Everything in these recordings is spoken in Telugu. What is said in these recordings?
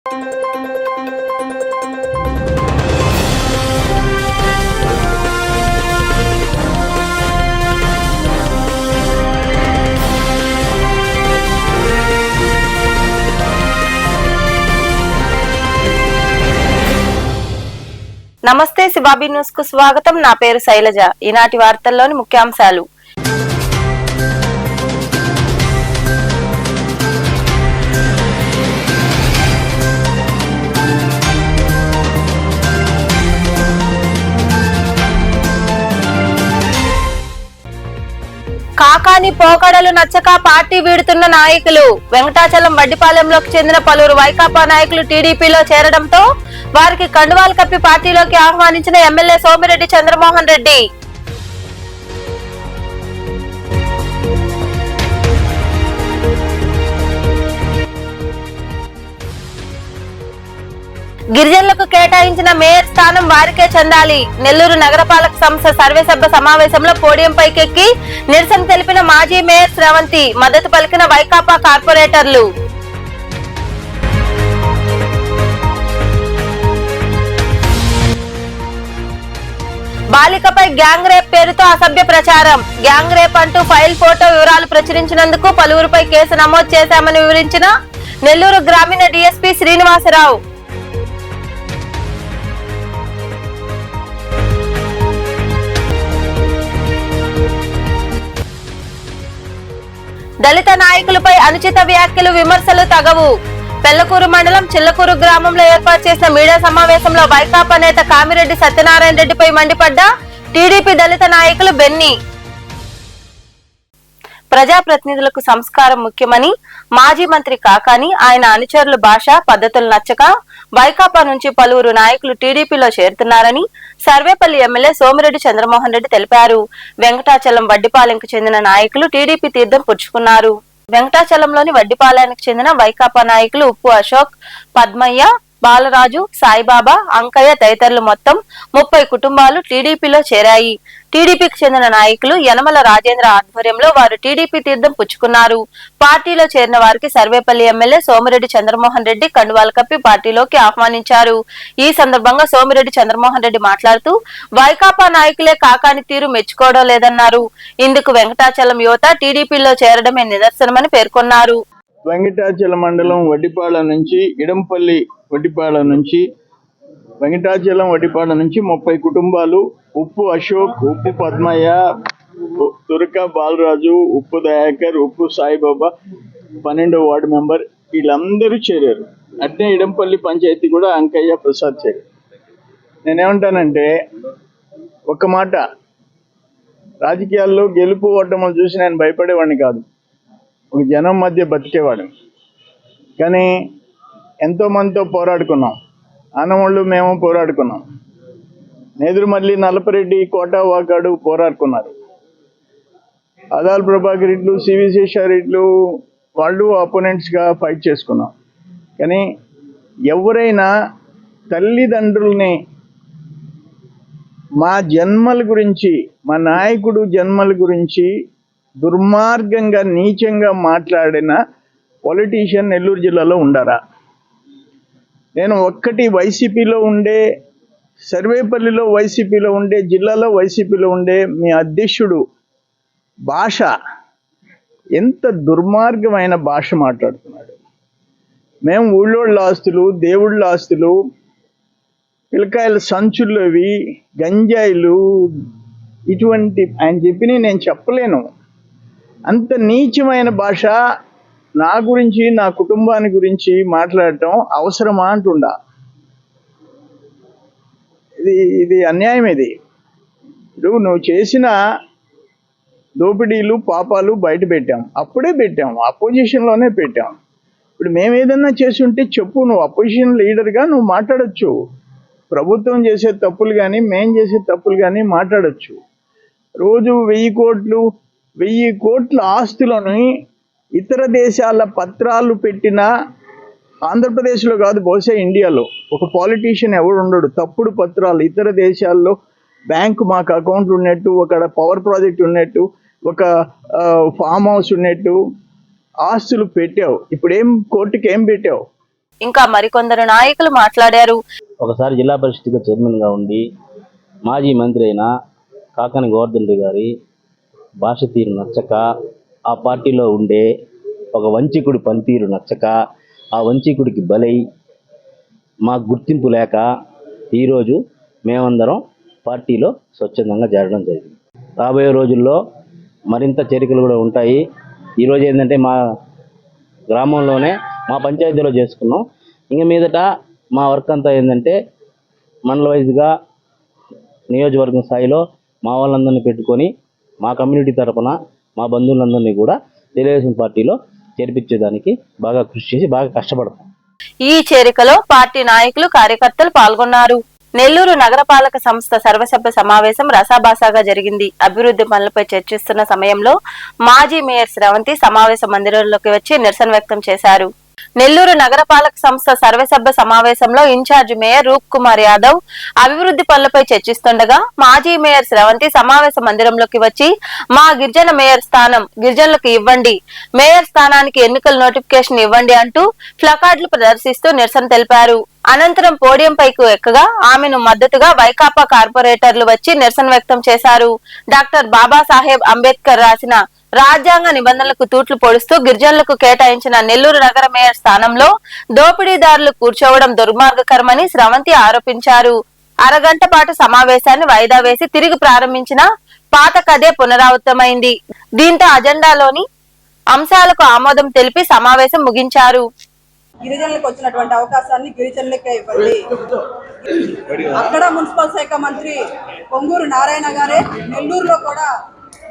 నమస్తే శివాబీ న్యూస్ కు స్వాగతం. నా పేరు శైలజ. ఈనాటి వార్తల్లోని ముఖ్యాంశాలు. కాకాని పోకడలు నచ్చక పార్టీ వీడుతున్న నాయకులు. వెంకటాచలం వడ్డిపాలెంలోకి చెందిన పలువురు వైకాపా నాయకులు టీడీపీలో చేరడంతో వారికి కండువాలు కప్పి పార్టీలోకి ఆహ్వానించిన ఎమ్మెల్యే సోమిరెడ్డి చంద్రమోహన్ రెడ్డి. గిరిజనులకు కేటాయించిన మేయర్ స్థానం వారికే చెందాలి. నెల్లూరు నగరపాలక సంస్థ సర్వేసభ్య సమావేశంలో పోడియం పైకెక్కి నిరసన తెలిపిన మాజీ మేయర్ శ్రవంతి. మద్దతు పలికిన వైకాపా కార్పొరేటర్లు. బాలికపై గ్యాంగ్ రేప్ పేరుతో అసభ్య ప్రచారం. గ్యాంగ్ రేప్ అంటూ ఫైల్ ఫోటో వివరాలు ప్రచురించినందుకు పలువురిపై కేసు నమోదు చేశామని వివరించిన నెల్లూరు గ్రామీణ డీఎస్పీ శ్రీనివాసరావు. దళిత నాయకులపై అనుచిత వ్యాఖ్యలు, విమర్శలు తగవు. పెళ్లకూరు మండలం చిల్లకూరు గ్రామంలో ఏర్పాటు చేసిన మీడియా సమావేశంలో వైకాపా నేత కామిరెడ్డి సత్యనారాయణ రెడ్డిపై మండిపడ్డ టీడీపీ దళిత నాయకులు బెన్నీ. ప్రజాప్రతినిధులకు సంస్కారం ముఖ్యమని మాజీ మంత్రి కాకాని, ఆయన అనుచరుల భాష పద్ధతులు నచ్చక వైకాపా నుంచి పలువురు నాయకులు టీడీపీలో చేరుతున్నారని సర్వేపల్లి ఎమ్మెల్యే సోమిరెడ్డి చంద్రమోహన్ రెడ్డి తెలిపారు. వెంకటాచలం వడ్డిపాలెంకు చెందిన నాయకులు టీడీపీ తీర్థం పుచ్చుకున్నారు. వెంకటాచలంలోని వడ్డిపాలెంకు చెందిన వైకాపా నాయకులు ఉప్పు అశోక్, పద్మయ్య, బాలరాజు, సాయిబాబా, అంకయ్య తదితరులు మొత్తం 30 కుటుంబాలు టీడీపీలో చేరాయి. టీడీపీకి చెందిన నాయకులు యనమల రాజేంద్ర ఆధ్వర్యంలో వారు టీడీపీ తీర్థం పుచ్చుకున్నారు. పార్టీలో చేరిన వారికి సర్వేపల్లి ఎమ్మెల్యే సోమిరెడ్డి చంద్రమోహన్ రెడ్డి కండువాలు కప్పి పార్టీలోకి ఆహ్వానించారు. ఈ సందర్భంగా సోమిరెడ్డి చంద్రమోహన్ రెడ్డి మాట్లాడుతూ వైకాపా నాయకులే కాకాని తీరు మెచ్చుకోవడం లేదన్నారు. ఇందుకు వెంకటాచలం యువత టీడీపీలో చేరడమే నిదర్శనమని పేర్కొన్నారు. వెంకటాచలం మండలం వడ్డిపాళెం నుంచి ఇడంపల్లి వడ్డిపాళెం నుంచి వెంకటాచలం వడ్డిపాళెం నుంచి 30 కుటుంబాలు, ఉప్పు అశోక్, ఉప్పు పద్మయ్య, తురక బాలరాజు, ఉప్పు దయాకర్, ఉప్పు సాయిబాబా 12వ వార్డు మెంబర్ వీళ్ళందరూ చేరారు. అట్నే ఇడంపల్లి పంచాయతీ కూడా అంకయ్య ప్రసాద్ చేరారు. నేనేమంటానంటే ఒక మాట, రాజకీయాల్లో గెలుపు ఓటములు చూసి నేను భయపడేవాడిని కాదు, ఒక జనం మధ్య బతికేవాడు. కానీ ఎంతోమందితో పోరాడుకున్నాం, ఆనవాళ్ళు మేము పోరాడుకున్నాం. నేదురుమల్లి నలపరెడ్డి, కోట వాకాడు పోరాడుకున్నారు. అదాల్ ప్రభాకర్ రెడ్లు, సివి శేషారెడ్లు వాళ్ళు అపోనెంట్స్గా ఫైట్ చేసుకున్నాం. కానీ ఎవరైనా తల్లిదండ్రుల్ని మా జన్మల గురించి, మా నాయకుడు జన్మల గురించి దుర్మార్గంగా నీచంగా మాట్లాడిన పొలిటీషియన్ నెల్లూరు జిల్లాలో ఉండారా? నేను ఒక్కటి వైసీపీలో ఉండే, సర్వేపల్లిలో వైసీపీలో ఉండే, జిల్లాలో వైసీపీలో ఉండే మీ అధ్యక్షుడు భాష ఎంత దుర్మార్గమైన భాష మాట్లాడుతున్నాడు. మేము ఊళ్ళోళ్ళ ఆస్తులు, దేవుళ్ళ ఆస్తులు, పిల్లకాయల సంచులు, అవి గంజాయిలు, ఇటువంటి ఆయన చెప్పిన నేను చెప్పలేను. అంత నీచమైన భాష నా గురించి, నా కుటుంబాన్ని గురించి మాట్లాడటం అవసరమా అంటుండా? ఇది అన్యాయం. ఇది ఇప్పుడు నువ్వు చేసిన దోపిడీలు, పాపాలు బయట పెట్టాం, అప్పుడే పెట్టాం, అపోజిషన్లోనే పెట్టాం. ఇప్పుడు మేము ఏదన్నా చేసి ఉంటే చెప్పు, నువ్వు అపోజిషన్ లీడర్గా నువ్వు మాట్లాడచ్చు. ప్రభుత్వం చేసే తప్పులు కానీ, మేం చేసే తప్పులు కానీ మాట్లాడచ్చు. రోజు 1000 కోట్ల ఆస్తులని ఇతర దేశాల పత్రాలు పెట్టిన, ఆంధ్రప్రదేశ్లో కాదు బహుశా ఇండియాలో ఒక పాలిటీషియన్ ఎవడు ఉండడు తప్పుడు పత్రాలు, ఇతర దేశాల్లో బ్యాంకు మాకు అకౌంట్ ఉన్నట్టు, ఒక పవర్ ప్రాజెక్ట్ ఉన్నట్టు, ఒక ఫామ్ హౌస్ ఉన్నట్టు ఆస్తులు పెట్టావు. ఇప్పుడు కోర్టుకి ఏం పెట్టావు? ఇంకా మరికొందరు నాయకులు మాట్లాడారు. ఒకసారి జిల్లా పరిషత్గా చైర్మన్గా ఉండి మాజీ మంత్రి అయిన కాకాని గోవర్ధన్ రెడ్డి గారి భాష తీరు నచ్చక, ఆ పార్టీలో ఉండే ఒక వంచకుడి పనితీరు నచ్చక, ఆ వంచకుడికి బలై మాకు గుర్తింపు లేక ఈరోజు మేమందరం పార్టీలో స్వచ్ఛందంగా చేరడం జరిగింది. రాబోయే రోజుల్లో మరింత చేరికలు కూడా ఉంటాయి. ఈరోజు ఏంటంటే మా గ్రామంలోనే మా పంచాయతీలో చేసుకున్నాం. ఇంక మీదట మా వర్క్ అంతా ఏంటంటే మండల వైజ్గా నియోజకవర్గం స్థాయిలో మా వాళ్ళందరినీ పెట్టుకొని మా కమ్యూనిటీ తరఫున మా బంధువులందరినీ కూడా తెలుగుదేశం పార్టీలో చేర్పించేదానికి బాగా కృషి చేసి బాగా కష్టపడతాం. ఈ చేరికలో పార్టీ నాయకులు, కార్యకర్తలు పాల్గొన్నారు. నెల్లూరు నగరపాలక సంస్థ సర్వసభ్య సమావేశం రసాభాసాగా జరిగింది. అభివృద్ధి పనులపై చర్చిస్తున్న సమయంలో మాజీ మేయర్ శ్రవంతి సమావేశ మందిరంలోకి వచ్చి నిరసన వ్యక్తం చేశారు. నెల్లూరు నగరపాలక సంస్థ సర్వసభ్య సమావేశంలో ఇన్ఛార్జ్ మేయర్ రూప్ కుమార్ యాదవ్ అభివృద్ధి పనులపై చర్చిస్తుండగా మాజీ మేయర్ శ్రవంతి సమావేశ మందిరంలోకి వచ్చి మా గిరిజన మేయర్ స్థానం గిరిజనులకు ఇవ్వండి, మేయర్ స్థానానికి ఎన్నికల నోటిఫికేషన్ ఇవ్వండి అంటూ ప్లకార్డులు ప్రదర్శిస్తూ నిరసన తెలిపారు. అనంతరం పోడియం పైకి ఎక్కగా ఆమెను మద్దతుగా వైకాపా కార్పొరేటర్లు వచ్చి నిరసన వ్యక్తం చేశారు. డాక్టర్ బాబాసాహెబ్ అంబేద్కర్ రాసిన రాజ్యాంగ నిబంధనలకు తూట్లు పొడుస్తూ గిరిజనులకు కేటాయించిన నెల్లూరు నగర మేయర్ స్థానంలో దోపిడీదారులు కూర్చోవడం దుర్మార్గకరమని శ్రవంతి ఆరోపించారు. అరగంట పాటు సమావేశాన్ని వాయిదా వేసి తిరిగి ప్రారంభించిన పాత కథే పునరావృతమైంది. దీంతో అజెండాలోని అంశాలకు ఆమోదం తెలిపి సమావేశం ముగించారు. గిరిజనులకు వచ్చినటువంటి అవకాశాన్ని గిరిజనులకే ఇవ్వండి. అక్కడ మున్సిపల్ శాఖ మంత్రి పొంగూరు నారాయణ గారే, నెల్లూరులో కూడా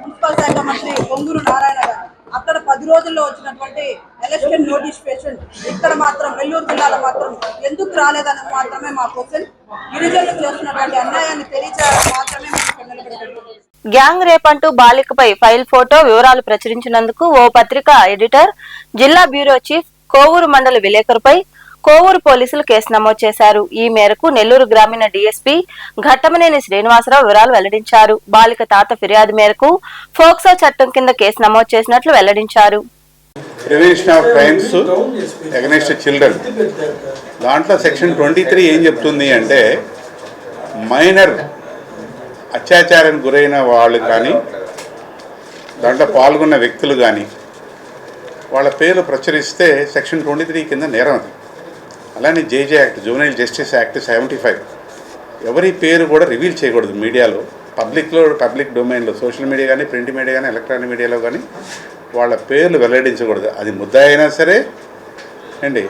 మున్సిపల్ శాఖ మంత్రి పొంగూరు నారాయణ గారు అక్కడ 10 రోజుల్లో వచ్చినటువంటి ఎలక్షన్ నోటిఫికేషన్ ఇక్కడ మాత్రం నెల్లూరు జిల్లాలో మాత్రం ఎందుకు రాలేదని మాత్రమే మా క్వశ్చన్. గిరిజనులకు చేస్తున్నటువంటి అన్యాయాన్ని తెలియచేయడం మాత్రమే మేము. గ్యాంగ్ రేప్ అంటూ బాలికపై ఫైల్ ఫోటో వివరాలు ప్రచురించినందుకు ఓ పత్రిక ఎడిటర్, జిల్లా బ్యూరో చీఫ్, కోవూరు మండల విలేకరుపై కోవూరు పోలీసులు కేసు నమోదు చేశారు. ఈ మేరకు నెల్లూరు గ్రామీణ డీఎస్పీ ఘట్టమనేని శ్రీనివాసరావు వివరాలు వెల్లడించారు. బాలిక తాత ఫిర్యాదు మేరకు ఫోక్సో చట్టం కింద కేసు నమోదు చేసినట్లు వెల్లడించారు. Prevention of crimes against children దాంట్లో సెక్షన్ 23 ఏం చెప్తుంది అంటే, మైనర్ అత్యాచారానికి గురైన వాళ్ళు కానీ దాంట్లో పాల్గొన్న వ్యక్తులు కానీ వాళ్ళ పేర్లు ప్రచురిస్తే సెక్షన్ 23 కింద నేరం అది. అలానే జేజే యాక్ట్, జువెనైల్ జస్టిస్ యాక్ట్ 75 ఎవరి పేరు కూడా రివీల్ చేయకూడదు మీడియాలో, పబ్లిక్ డొమైన్లో, సోషల్ మీడియా కానీ, ప్రింట్ మీడియా కానీ, ఎలక్ట్రానిక్ మీడియాలో కానీ వాళ్ళ పేర్లు వెల్లడించకూడదు. అది ముద్దాయి అయినా సరే అండి,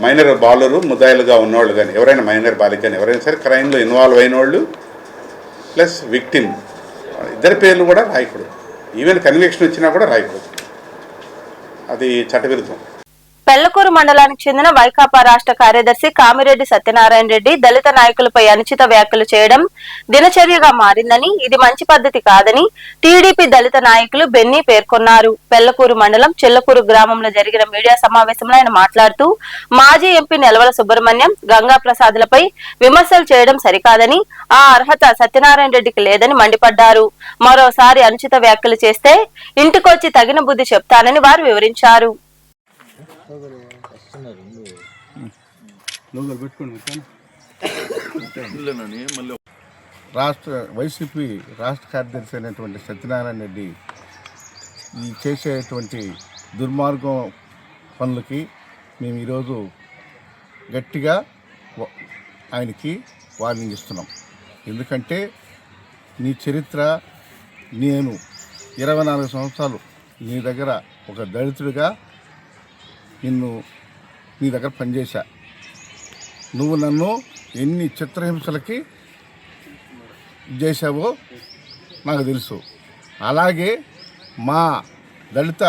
మైనర్ బాలురు ముద్దాయిలుగా ఉన్నవాళ్ళు కానీ, ఎవరైనా మైనర్ బాలిక కానీ ఎవరైనా సరే క్రైమ్లో ఇన్వాల్వ్ అయిన వాళ్ళు ప్లస్ విక్టిమ్ ఇద్దరి పేర్లు కూడా రాయకూడదు. ఈవెన్ కన్విక్షన్ వచ్చినా కూడా రాయకూడదు. అది చట్టవిరుద్ధం. పెళ్లకూరు మండలానికి చెందిన వైకాపా రాష్ట్ర కార్యదర్శి కామిరెడ్డి సత్యనారాయణ రెడ్డి దళిత నాయకులపై అనుచిత వ్యాఖ్యలు చేయడం దినచర్యగా మారిందని, ఇది మంచి పద్ధతి కాదని టీడీపీ దళిత నాయకులు బెన్నీ పేర్కొన్నారు. పెళ్లకూరు మండలం చెల్లకూరు గ్రామంలో జరిగిన మీడియా సమావేశంలో ఆయన మాట్లాడుతూ మాజీ ఎంపీ నెలవల సుబ్రహ్మణ్యం, గంగా ప్రసాద్లపై విమర్శలు చేయడం సరికాదని, ఆ అర్హత సత్యనారాయణ రెడ్డికి లేదని మండిపడ్డారు. మరోసారి అనుచిత వ్యాఖ్యలు చేస్తే ఇంటికొచ్చి తగిన బుద్ధి చెప్తానని వారు వివరించారు. వైసీపీ రాష్ట్ర కార్యదర్శి అయినటువంటి సత్యనారాయణ రెడ్డి ఈ చేసేటువంటి దుర్మార్గం పనులకి మేము ఈరోజు గట్టిగా ఆయనకి వార్నింగ్ ఇస్తున్నాం. ఎందుకంటే నీ చరిత్ర, నేను 24 సంవత్సరాలు నీ దగ్గర ఒక దళితుడిగా నీ దగ్గర పనిచేశా. నువ్వు నన్ను ఎన్ని చిత్రహింసలకి చేశావో నాకు తెలుసు. అలాగే మా దళిత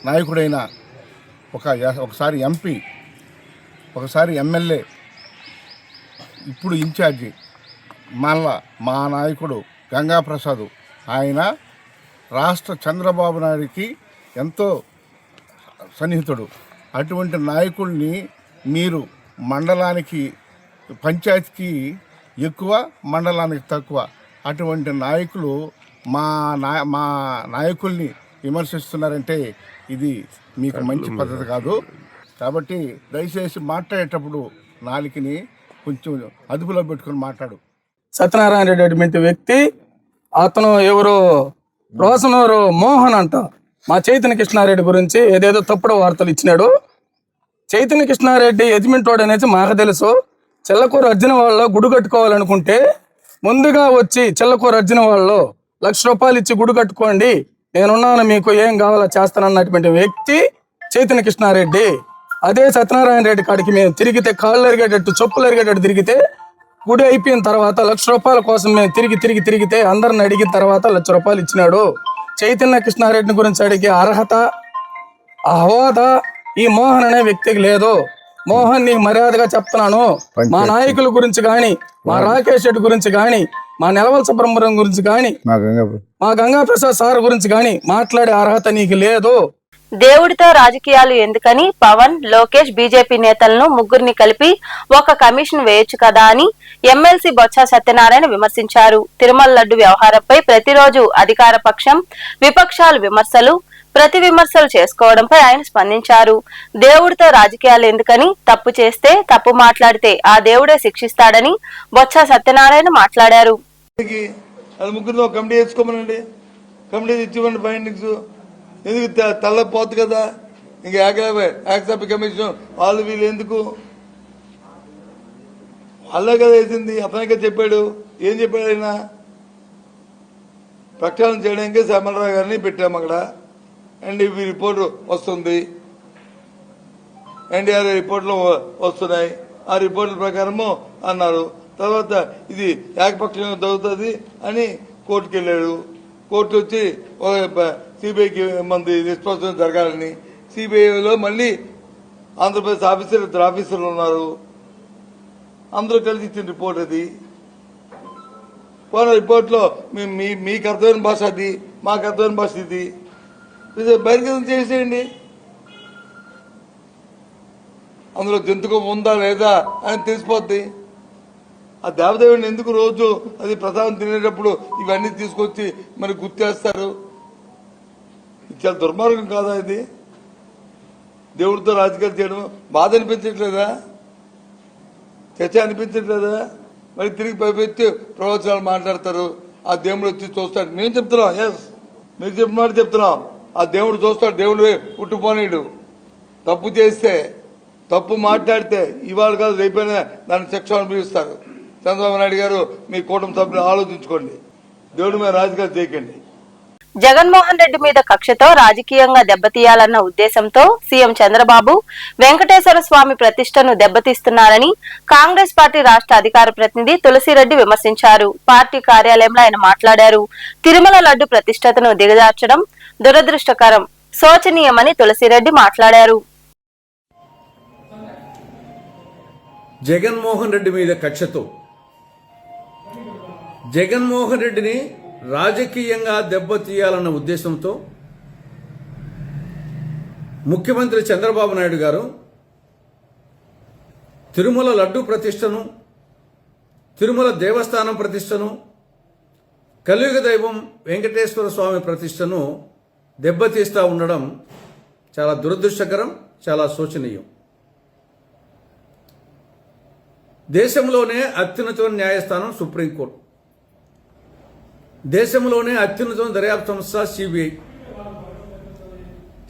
నాయకుడైన ఒకసారి ఎంపీ, ఒకసారి ఎమ్మెల్యే, ఇప్పుడు ఇన్ఛార్జి మళ్ళా మా నాయకుడు గంగా ప్రసాద్, ఆయన రాష్ట్ర చంద్రబాబు నాయుడికి ఎంతో సన్నిహితుడు. అటువంటి నాయకుడిని మీరు మండలానికి, పంచాయతీకి ఎక్కువ, మండలానికి తక్కువ, అటువంటి నాయకులు మా నాయకుల్ని విమర్శిస్తున్నారంటే ఇది మీకు మంచి పద్ధతి కాదు. కాబట్టి దయచేసి మాట్లాడేటప్పుడు నాలుకని కొంచెం అదుపులో పెట్టుకొని మాట్లాడు. సత్యనారాయణ రెడ్డి అటువంటి వ్యక్తి, అతను ఎవరు రోసనూరు మోహన్ అంట మా చైతన్య కృష్ణారెడ్డి గురించి ఏదేదో తప్పుడు వార్తలు ఇచ్చినాడు. చైతన్య కృష్ణారెడ్డి యజమెంటోడు అనేది మాకు తెలుసు. చెల్లకూరు అర్జున వాళ్ళు గుడి కట్టుకోవాలనుకుంటే ముందుగా వచ్చి చెల్లకూరు అర్జున వాళ్ళు ₹1,00,000 ఇచ్చి గుడి కట్టుకోండి, నేనున్నాను, మీకు ఏం కావాలో చేస్తానన్నటువంటి వ్యక్తి చైతన్య కృష్ణారెడ్డి. అదే సత్యనారాయణ రెడ్డి కాడికి మేము తిరిగితే కాళ్ళు ఎరిగేటట్టు చెప్పులు ఎరిగేటట్టు తిరిగితే గుడి అయిపోయిన తర్వాత ₹1,00,000 కోసం మేము తిరిగితే అందరిని అడిగిన తర్వాత ₹1,00,000 ఇచ్చినాడు. చైతన్య కృష్ణారెడ్డిని గురించి అడిగే అర్హత, ఆ హోదా ఈ మోహన్ అనే వ్యక్తికి లేదు. మోహన్, నీకు మర్యాదగా చెప్తున్నాను, మా నాయకుల గురించి కానీ, మా రాకేష్ రెడ్డి గురించి కానీ, మా నెలవల సుబ్రహ్మణ్యం గురించి కానీ, మా గంగాప్రసాద్ సార్ గురించి కానీ మాట్లాడే అర్హత నీకు లేదు. దేవుడితో రాజకీయాలు ఎందుకని పవన్, లోకేష్ బీజేపీ నేతలను ముగ్గురిని కలిపి ఒక కమిషన్ వేయొచ్చు కదా అని ఎమ్మెల్సీ బొత్స సత్యనారాయణ విమర్శించారు. తిరుమల లడ్డు వ్యవహారంపై ప్రతిరోజు అధికార పక్షం, విపక్షాలు ప్రతి విమర్శలు చేసుకోవడంపై ఆయన స్పందించారు. దేవుడితో రాజకీయాలు ఎందుకని, తప్పు చేస్తే, తప్పు మాట్లాడితే ఆ దేవుడే శిక్షిస్తాడని బొత్స సత్యనారాయణ మాట్లాడారు. ముగ్గురు కమిటీ వేసుకోమనండి, కమిటీ ఇచ్చివ్వండి ఫైండింగ్స్. ఎందుకు తల్లపోద్దు కదా, ఇంకా యాక్సెప్ట్ కమిషన్ వాళ్ళు వీళ్ళు ఎందుకు, వాళ్ళే కదా వేసింది, అతనికే చెప్పాడు. ఏం చెప్పాడు ఆయన? ప్రక్షాళన చేయడానికి శ్యామలరావు గారిని పెట్టాము అక్కడ. ఎన్డీపీ రిపోర్టు వస్తుంది, ఎన్డీఆర్ రిపోర్ట్లు వస్తున్నాయి. ఆ రిపోర్టుల ప్రకారము అన్నారు. తర్వాత ఇది ఏకపక్షంగా దొరుకుతుంది అని కోర్టుకు వెళ్ళాడు. కోర్టు వచ్చి సిబిఐకి మంది నిష్పక్షం జరగాలని, సిబిఐలో మళ్ళీ ఆంధ్రప్రదేశ్ ఇద్దరు ఆఫీసర్లు ఉన్నారు, అందరూ కలిసి ఇచ్చిన రిపోర్ట్ అది. పోయిన రిపోర్ట్లో మీకు అర్థమైన భాష అది, మాకు అర్థమైన భాష ఇది, బహిర్గతం చేసేయండి. అందులో జంతుకం ఉందా లేదా అని తెలిసిపోద్ది. ఆ దేవదేవుడిని ఎందుకు రోజు అది ప్రసాదం తినేటప్పుడు ఇవన్నీ తీసుకొచ్చి మరి గుర్తేస్తారు? ఇది చాలా దుర్మార్గం కాదా? ఇది దేవుడితో రాజకీయాలు చేయడం బాధ అనిపించట్లేదా? చర్చ అనిపించట్లేదా? మరి తిరిగి పైపెత్తి ప్రవచనాలు మాట్లాడతారు. ఆ దేవుడు వచ్చి చూస్తాడు. మేము చెప్తున్నాం, ఎస్ మీరు చెప్పిన మాట చెప్తున్నాం. ఆ దేవుడు చూస్తాడు, దేవుడు పుట్టుపోనీడు. తప్పు చేస్తే, తప్పు మాట్లాడితే ఇవాళ కాదు రేపైనా దాన్ని శిక్ష అనుభవిస్తారు. చంద్రబాబు నాయుడు గారు, మీ కూటమి సభ్యులు ఆలోచించుకోండి, దేవుడి మీద రాజకీయాలు చేయకండి. జగన్మోహన్ రెడ్డి మీద కక్షతో రాజకీయంగా దెబ్బతీయాలన్న ఉద్దేశంతో సీఎం చంద్రబాబు వెంకటేశ్వర స్వామి ప్రతిష్టను దెబ్బతీస్తున్నారని కాంగ్రెస్ పార్టీ రాష్ట్ర అధికార ప్రతినిధి తులసిరెడ్డి విమర్శించారు. పార్టీ కార్యాలయంలో ఆయన మాట్లాడారు. తిరుమల లడ్డు ప్రతిష్టతను దిగజార్చడం దురదృష్టకరం, శోచనీయమని తులసిరెడ్డి మాట్లాడారు. జగన్మోహన్ రెడ్డి మీద కక్షతో జగన్మోహన్ రెడ్డిని రాజకీయంగా దెబ్బతీయాలన్న ఉద్దేశంతో ముఖ్యమంత్రి చంద్రబాబు నాయుడు గారు తిరుమల లడ్డు ప్రతిష్టను, తిరుమల దేవస్థానం ప్రతిష్టను, కలియుగ దైవం వెంకటేశ్వర స్వామి ప్రతిష్టను దెబ్బతీస్తూ ఉండడం చాలా దురదృష్టకరం, చాలా శోచనీయం. దేశంలోనే అత్యున్నత న్యాయస్థానం సుప్రీంకోర్టు, దేశంలోనే అత్యున్నత దర్యాప్తు సంస్థ సిబిఐ.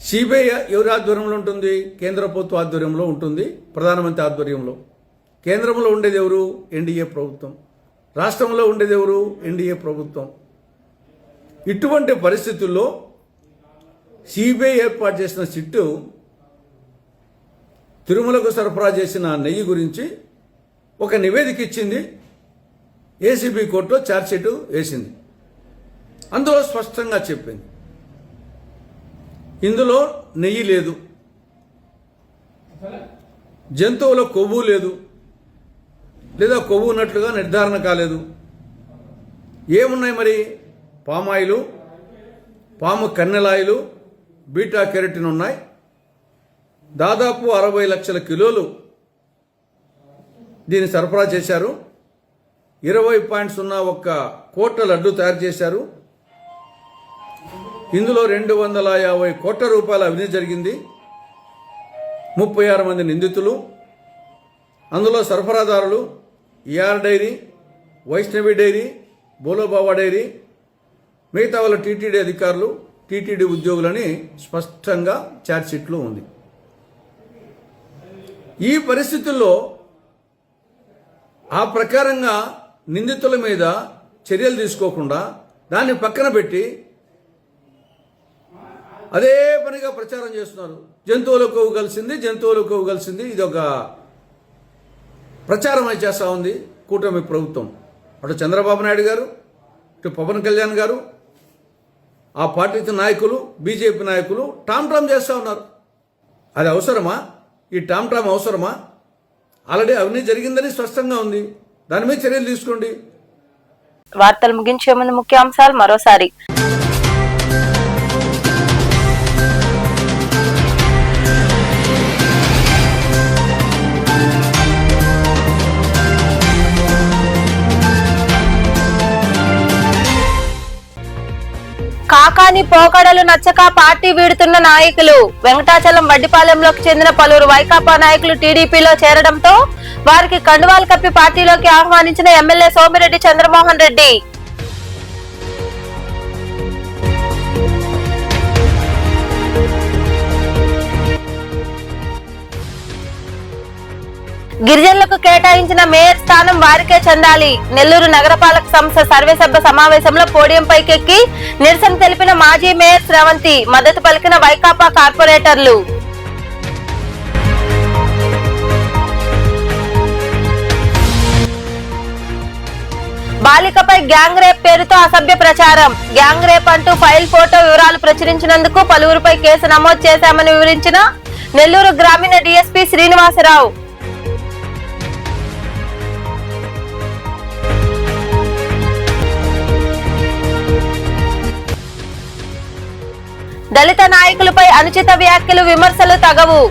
సిబిఐ ఎవరి ఆధ్వర్యంలో ఉంటుంది? కేంద్ర ప్రభుత్వ ఆధ్వర్యంలో ఉంటుంది, ప్రధానమంత్రి ఆధ్వర్యంలో. కేంద్రంలో ఉండేది ఎవరు? ఎన్డీఏ ప్రభుత్వం. రాష్ట్రంలో ఉండేది ఎవరు? ఎన్డీఏ ప్రభుత్వం. ఇటువంటి పరిస్థితుల్లో సిబిఐ ఏర్పాటు చేసిన సిట్టు తిరుమలకు సరఫరా చేసిన నెయ్యి గురించి ఒక నివేదిక ఇచ్చింది. ఏసీబీ కోర్టులో ఛార్జ్షీట్ వేసింది. అందులో స్పష్టంగా చెప్పింది, ఇందులో నెయ్యి లేదు, జంతువుల కొవ్వు లేదు, లేదా కొవ్వు ఉన్నట్లుగా నిర్ధారణ కాలేదు. ఏమున్నాయి మరి? పామాయిలు, పాము కన్నెలాయిలు, బీటా కెరటిన్ ఉన్నాయి. దాదాపు 60 లక్షల కిలోలు దీన్ని సరఫరా చేశారు. 20.01 కోట్ల లడ్డు తయారు చేశారు. ఇందులో 250 కోట్ల రూపాయల అవినీతి జరిగింది. 36 మంది నిందితులు, అందులో సరఫరాదారులు ER dairy, Vaishnavi dairy, Bholebaba dairy, మిగతా వాళ్ళ టీటీడీ అధికారులు, టీటీడీ ఉద్యోగులని స్పష్టంగా ఛార్జ్షీట్లో ఉంది. ఈ పరిస్థితుల్లో ఆ ప్రకారంగా నిందితుల మీద చర్యలు తీసుకోకుండా దాన్ని పక్కన పెట్టి అదే పనిగా ప్రచారం చేస్తున్నారు. జంతువులకు కొవ్వు కలిసింది, ఇది ఒక ప్రచారం అయితే చేస్తూ ఉంది కూటమి ప్రభుత్వం. అటు చంద్రబాబు నాయుడు గారు, ఇటు పవన్ కళ్యాణ్ గారు, ఆ పార్టీ నాయకులు, బీజేపీ నాయకులు టామ్ చేస్తూ ఉన్నారు. అది అవసరమా? ఈ టామ్ అవసరమా? ఆల్రెడీ అవినీతి జరిగిందని స్పష్టంగా ఉంది. దాని మీద చర్యలు తీసుకోండి. వార్తలు ముగించే ముందు ముఖ్యాంశాలు మరోసారి. కాకాని పోకడలు నచ్చక పార్టీ వీడుతున్న నాయకులు. వెంకటాచలం వడ్డిపాలెంలోకి చెందిన పలువురు వైకాపా నాయకులు టీడీపీలో చేరడంతో వారికి కండువాలు కప్పి పార్టీలోకి ఆహ్వానించిన ఎమ్మెల్యే సోమిరెడ్డి చంద్రమోహన్ రెడ్డి. గిరిజనులకు కేటాయించిన మేయర్ స్థానం వారికే చెందాలి. నెల్లూరు నగరపాలక సంస్థ సర్వేసభ్య సమావేశంలో పోడియం పైకెక్కి నిరసన తెలిపిన మాజీ మేయర్ శ్రవంతి, మద్దతు పలికిన వైకాపా కార్పొరేటర్లు. బాలికపై గ్యాంగ్ రేప్ పేరుతో అసభ్య ప్రచారం. గ్యాంగ్ రేప్ అంటూ ఫైల్ ఫోటో వివరాలు ప్రచురించినందుకు పలువురిపై కేసు నమోదు చేశామని వివరించిన నెల్లూరు గ్రామీణ డీఎస్పీ శ్రీనివాసరావు. దళిత నాయకులపై అనుచిత వ్యాఖ్యలు, విమర్శలు తగవు.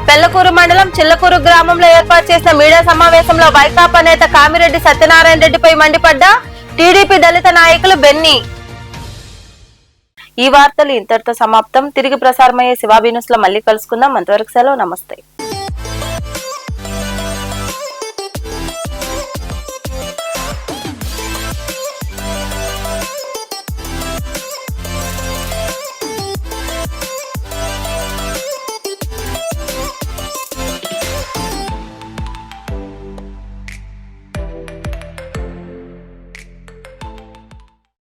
పెళ్లకూరు మండలం చిల్లకూరు గ్రామంలో ఏర్పాటు చేసిన మీడియా సమావేశంలో వైకాపా నేత కామిరెడ్డి సత్యనారాయణ రెడ్డిపై మండిపడ్డ టీడీపీ దళిత నాయకులు బెన్నీ. ఈ వార్తలు ఇంతటితో సమాప్తం. తిరిగి ప్రసారమయ్యే శివాబీ న్యూస్ లో మళ్ళీ కలుసుకుందాం. అంతవరకు సెలవు. నమస్తే.